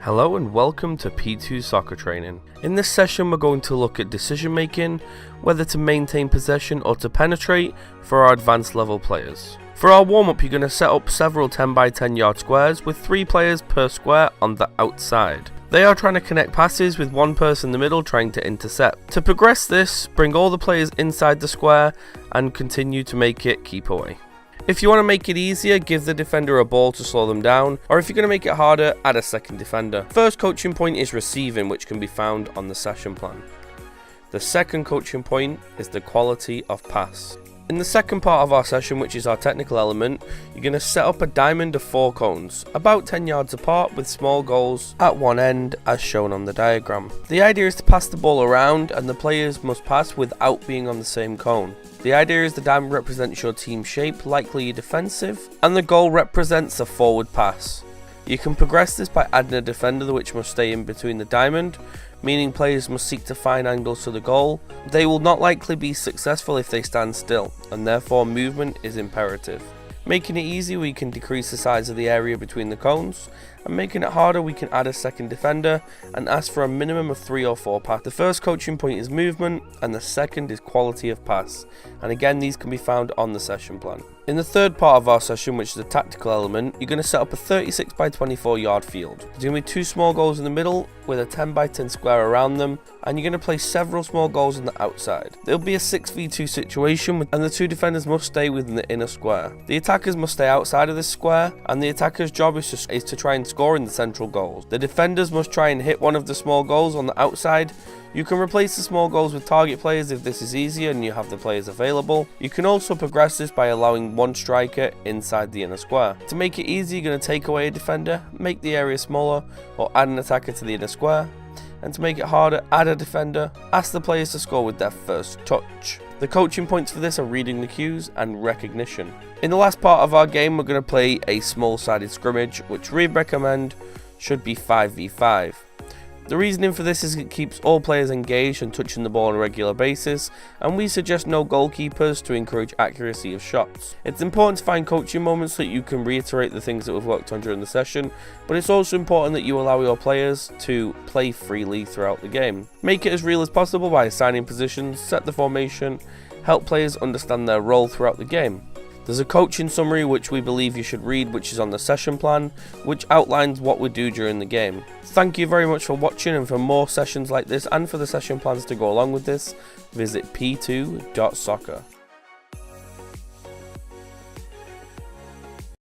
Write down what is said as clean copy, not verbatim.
Hello and welcome to P2 Soccer Training. In this session we're going to look at decision making, whether to maintain possession or to penetrate for our advanced level players. For our warm-up you're going to set up several 10 by 10 yard squares with 3 players per square on the outside. They are trying to connect passes with one person in the middle trying to intercept. To progress this, bring all the players inside the square and continue to make it keep away. If you want to make it easier, give the defender a ball to slow them down, or if you're going to make it harder, add a second defender. First coaching point is receiving, which can be found on the session plan. The second coaching point is the quality of pass. In the second part of our session, which is our technical element, you're going to set up a diamond of 4 cones, about 10 yards apart with small goals at one end as shown on the diagram. The idea is to pass the ball around and the players must pass without being on the same cone. The idea is the diamond represents your team shape, likely your defensive, and the goal represents a forward pass. You can progress this by adding a defender which must stay in between the diamond, meaning players must seek to find angles to the goal. They will not likely be successful if they stand still, and therefore movement is imperative. Making it easy, we can decrease the size of the area between the cones, and making it harder, we can add a second defender and ask for a minimum of 3 or 4 passes. The first coaching point is movement, and the second is quality of pass, and again these can be found on the session plan. In the third part of our session, which is the tactical element, you're going to set up a 36 by 24 yard field. There's going to be 2 small goals in the middle with a 10 by 10 square around them, and you're going to place several small goals on the outside. There'll be a 6v2 situation and the 2 defenders must stay within the inner square. The attackers must stay outside of this square, and the attacker's job is to try and score in the central goals. The defenders must try and hit one of the small goals on the outside. You can replace the small goals with target players if this is easier and you have the players available. You can also progress this by allowing one striker inside the inner square. To make it easy, you're going to take away a defender, make the area smaller, or add an attacker to the inner square. And to make it harder, add a defender, ask the players to score with their first touch. The coaching points for this are reading the cues and recognition. In the last part of our game, we're going to play a small-sided scrimmage, which we recommend should be 5v5. The reasoning for this is it keeps all players engaged and touching the ball on a regular basis, and we suggest no goalkeepers to encourage accuracy of shots. It's important to find coaching moments so that you can reiterate the things that we've worked on during the session, but it's also important that you allow your players to play freely throughout the game. Make it as real as possible by assigning positions, set the formation, help players understand their role throughout the game. There's a coaching summary which we believe you should read, which is on the session plan, which outlines what we do during the game. Thank you very much for watching, and for more sessions like this and for the session plans to go along with this, visit p2.soccer.